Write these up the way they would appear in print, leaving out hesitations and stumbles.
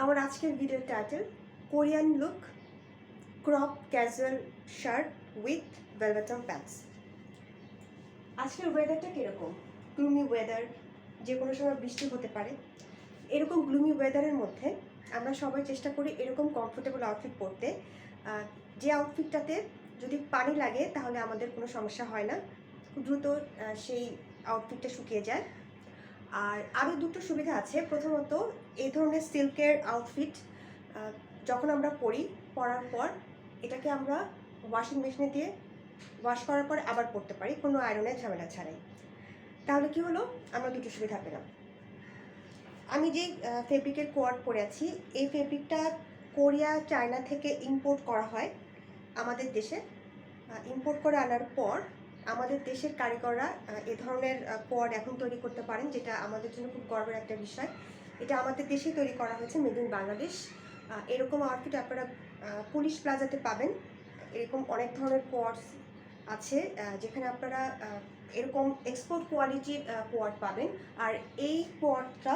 আমার আজকের ভিডিওর title Korean look crop casual shirt with velvet pants. আজকের ওয়েদারটা কীরকম? গ্লুমি ওয়েদার, যে কোনো সময় বৃষ্টি হতে পারে। এরকম গ্লুমি ওয়েদারের মধ্যে আমরা সবাই চেষ্টা করি এরকম কমফোর্টেবল আউটফিট পরতে, যে আউটফিটটাতে যদি পানি লাগে তাহলে আমাদের কোনো সমস্যা হয় না, খুব দ্রুত সেই আউটফিটটা শুকিয়ে যায়। আর আরও দুটো সুবিধা আছে। প্রথমত, এই ধরনের সিল্কের আউটফিট যখন আমরা পরার পর এটাকে আমরা ওয়াশিং মেশিনে দিয়ে ওয়াশ করার পর আবার পরতে পারি, কোনো আয়রনের ঝামেলা ছাড়াই। তাহলে কি হলো, আমরা দুটো সুবিধা পেলাম। আমি যে ফেব্রিকের কোয়ার্ড পরে আছি, এই ফেব্রিকটা কোরিয়া চায়না থেকে ইম্পোর্ট করা হয় আমাদের দেশে। ইম্পোর্ট করে আনার পর আমাদের দেশের কারিগররা এ ধরনের কোয়ার্ড এখন তৈরি করতে পারেন, যেটা আমাদের জন্য খুব গর্বের একটা বিষয়। এটা আমাদের দেশেই তৈরি করা হয়েছে, মেড ইন বাংলাদেশ। এরকম আউটফিট আপনারা পুলিশ প্লাজাতে পাবেন। এরকম অনেক ধরনের কোয়ার্ডস আছে যেখানে আপনারা এরকম এক্সপোর্ট কোয়ালিটির কোয়ার্ড পাবেন। আর এই কোয়ার্ডটা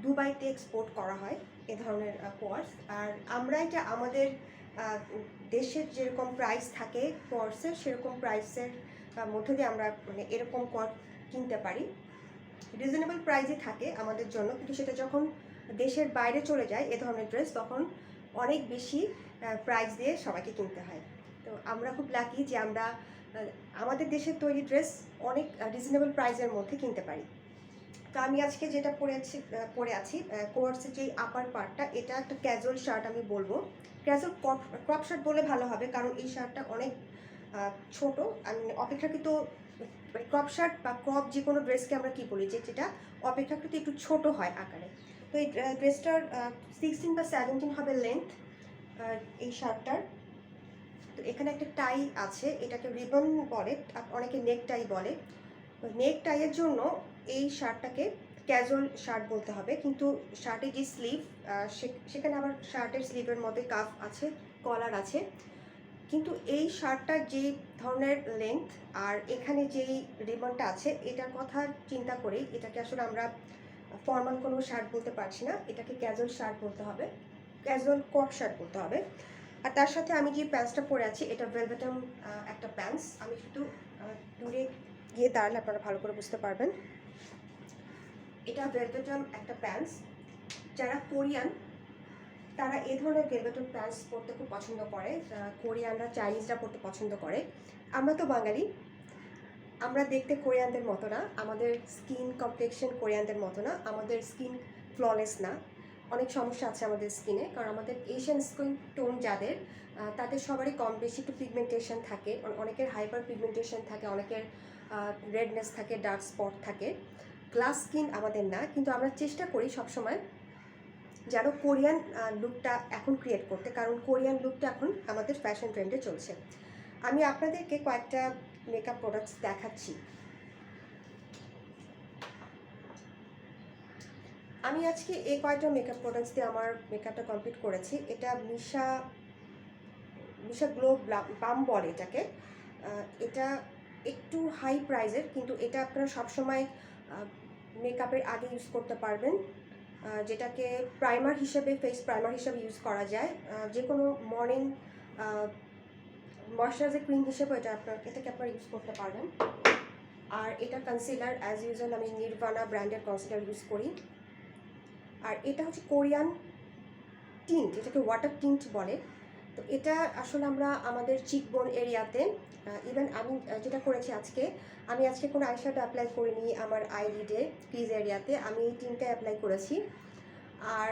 দুবাইতে এক্সপোর্ট করা হয়, এ ধরনের কোয়ার্ডস। আর আমরা এটা আমাদের দেশের যেরকম প্রাইস থাকে কোয়ার্ডসের, সেরকম প্রাইসের মধ্যে দিয়ে আমরা মানে এরকম কোয়ার্ড কিনতে পারি। রিজনেবল প্রাইসে থাকে আমাদের জন্য, কিন্তু সেটা যখন দেশের বাইরে চলে যায় এ ধরনের ড্রেস, তখন অনেক বেশি প্রাইস দিয়ে সবাইকে কিনতে হয়। তো আমরা খুব লাকি যে আমরা আমাদের দেশের তৈরি ড্রেস অনেক রিজনেবল প্রাইসের মধ্যে কিনতে পারি। তো আমি আজকে যেটা পরে আছি কোয়ার্ডসের যে আপার পার্টটা, এটা একটা ক্যাজুয়াল শার্ট আমি বলবো। ক্যাজুয়াল ক্রপ শার্ট বলে ভালো হবে, কারণ এই শার্টটা অনেক ছোট। অপেক্ষাকৃত ক্রপ শার্ট বা ক্রপ যে কোনো ড্রেসকে আমরা কী বলি, যেটা অপেক্ষাকৃত একটু ছোট হয় আকারে। তো এই ড্রেসটার 16 বা 17 হবে লেন্থ এই শার্টটার। তো এখানে একটা টাই আছে, এটাকে রিবন বলে, অনেকে নেক টাই বলে। নেক টাইয়ের জন্য এই শার্টটাকে ক্যাজুয়াল শার্ট বলতে হবে, কিন্তু শার্টের যে স্লিভ, সেখানে আবার শার্টের স্লিভের মধ্যে কাফ আছে, কলার আছে। কিন্তু এই শার্টটার যে ধরনের লেন্থ আর এখানে যেই রিবনটা আছে, এটার কথা চিন্তা করেই এটাকে আসলে আমরা ফর্মাল কোনো শার্ট বলতে পারছি না, এটাকে ক্যাজুয়াল শার্ট বলতে হবে, ক্যাজুয়াল ক্রপ শার্ট বলতে হবে। আর তার সাথে আমি যে প্যান্টসটা পরে আছি, এটা ভেলভেটম একটা প্যান্টস। আমি শুধু দূরে গিয়ে দাঁড়ালে আপনারা ভালো করে বুঝতে পারবেন। এটা ভেলভেটম একটা প্যান্টস। যারা কোরিয়ান তারা এই ধরনের ভেলভেটম প্যান্টস পরতে খুব পছন্দ করে। কোরিয়ানরা, চাইনিজরা পরতে পছন্দ করে। আমরা তো বাঙালি, আমরা দেখতে কোরিয়ানদের মতো না, আমাদের স্কিন কমপ্লেকশন কোরিয়ানদের মতো না, আমাদের স্কিন ফ্ললেস না, অনেক সমস্যা আছে আমাদের স্কিনে। কারণ আমাদের এশিয়ান স্কিন টোন যাদের, তাদের সবারই কম বেশি একটু পিগমেন্টেশন থাকে, অনেকের হাইপার পিগমেন্টেশন থাকে, অনেকের রেডনেস থাকে, ডার্ক স্পট থাকে। গ্লাস স্কিন আমাদের না, কিন্তু আমরা চেষ্টা করি সবসময় যেন কোরিয়ান লুকটা এখন ক্রিয়েট করতে, কারণ কোরিয়ান লুকটা এখন আমাদের ফ্যাশন ট্রেন্ডে চলছে। আমি আপনাদেরকে কয়েকটা মেকআপ প্রোডাক্টস দেখাচ্ছি। আমি আজকে এই কয়েকটা মেকআপ প্রোডাক্টস দিয়ে আমার মেকআপটা কমপ্লিট করেছি। এটা মিশা গ্লো বাম বলে এটাকে। এটা একটু হাই প্রাইজের, কিন্তু এটা আপনারা সবসময় মেকআপের আগে ইউজ করতে পারবেন, যেটাকে প্রাইমার হিসেবে, ফেস প্রাইমার হিসেবে ইউজ করা যায়। যে কোনো মর্নিং ময়শ্চারাইজার ক্রিম হিসেবে এটাকে আপনারা ইউজ করতে পারবেন। আর এটা কনসিলার, অ্যাজ ইউজুয়াল আমি নির্ভানা ব্র্যান্ডের কনসিলার ইউজ করি। আর এটা হচ্ছে কোরিয়ান টিন্ট, এটাকে ওয়াটার টিন্ট বলে। তো এটা আসলে আমরা আমাদের চিকবোন এরিয়াতে, ইভেন আমি যেটা করেছি আমি আজকে কোনো আইশ্যাডো অ্যাপ্লাই করিনি আমার আইলিডে, ক্রিজ এরিয়াতে আমি এই টিনটা অ্যাপ্লাই করেছি। আর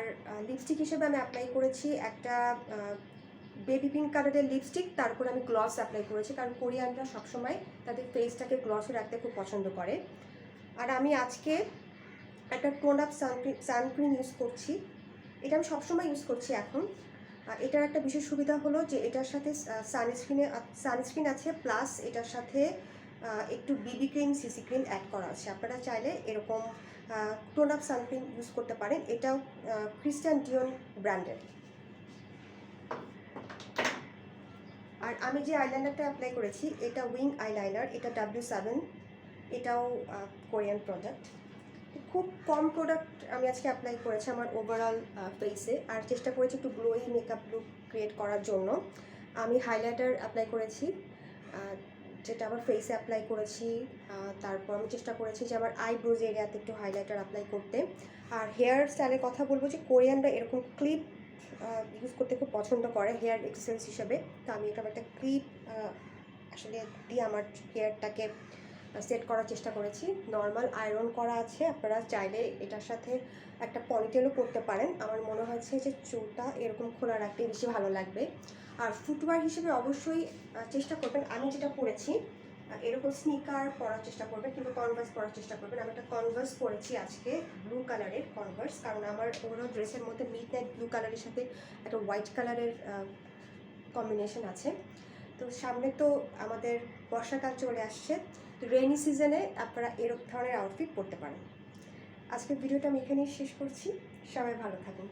লিপস্টিক হিসেবে আমি অ্যাপ্লাই করেছি একটা বেবি পিঙ্ক কালারের লিপস্টিক, তারপর আমি গ্লস অ্যাপ্লাই করেছি, কারণ কোরিয়ানরা সবসময় তাদের ফেসটাকে গ্লসে রাখতে খুব পছন্দ করে। আর আমি আজকে একটা টোন আপ সানক্রিম ইউজ করছি, এটা আমি সবসময় ইউজ করছি এখন। এটার একটা বিশেষ সুবিধা হলো যে এটার সাথে সানস্ক্রিন আছে, প্লাস এটার সাথে একটু বিবি ক্রিম, সিসি ক্রিম অ্যাড করা আছে। আপনারা চাইলে এরকম টোন আপ সানক্রিম ইউজ করতে পারেন। এটাও ক্রিস্টিয়ান ডিওর ব্র্যান্ডের। আর আমি যে আইলাইনারটা অ্যাপ্লাই করেছি, এটা উইং আইলাইনার, এটা W7, এটাও কোরিয়ান প্রোডাক্ট। খুব কম প্রোডাক্ট আমি আজকে অ্যাপ্লাই করেছি আমার ওভারঅল ফেসে, আর চেষ্টা করেছি একটু গ্লোই মেকআপ লুক ক্রিয়েট করার জন্য। আমি হাইলাইটার অ্যাপ্লাই করেছি, যেটা আমার ফেসে অ্যাপ্লাই করেছি। তারপর আমি চেষ্টা করেছি যে আমার আইব্রোজ এরিয়াতে একটু হাইলাইটার অ্যাপ্লাই করতে। আর হেয়ার স্টাইলের কথা বলবো যে কোরিয়ানরা এরকম ক্লিপ ইউজ করতে খুব পছন্দ করে হেয়ার এক্সেসরিজ হিসেবে। তো আমি এরকম একটা ক্লিপ আসলে দিয়ে আমার হেয়ারটাকে সেট করার চেষ্টা করেছি। নর্মাল আয়রন করা আছে, আপনারা চাইলে এটার সাথে একটা পনিটেলও করতে পারেন। আমার মনে হয়েছে যে চুলটা এরকম খোলা রাখতে বেশি ভালো লাগবে। আর ফুটওয়্যার হিসেবে অবশ্যই চেষ্টা করবেন, আমি যেটা পরেছি এরকম স্নিকার পরার চেষ্টা করবেন, কিন্তু কনভার্স পরার চেষ্টা করবেন। আমি একটা কনভার্স পরেছি আজকে, ব্লু কালারের কনভার্স, কারণ আমার ওভারঅল ড্রেসের মধ্যে মিড নাইট ব্লু কালারের সাথে একটা হোয়াইট কালারের কম্বিনেশন আছে। তো সামনে তো আমাদের বর্ষাকাল চলে আসছে, তো রেইনি সিজনে আপনারা এরকম ধরনের আউটফিট পরতে পারেন। আজকের ভিডিওটা আমি এখানেই শেষ করছি। সবাই ভালো থাকুন।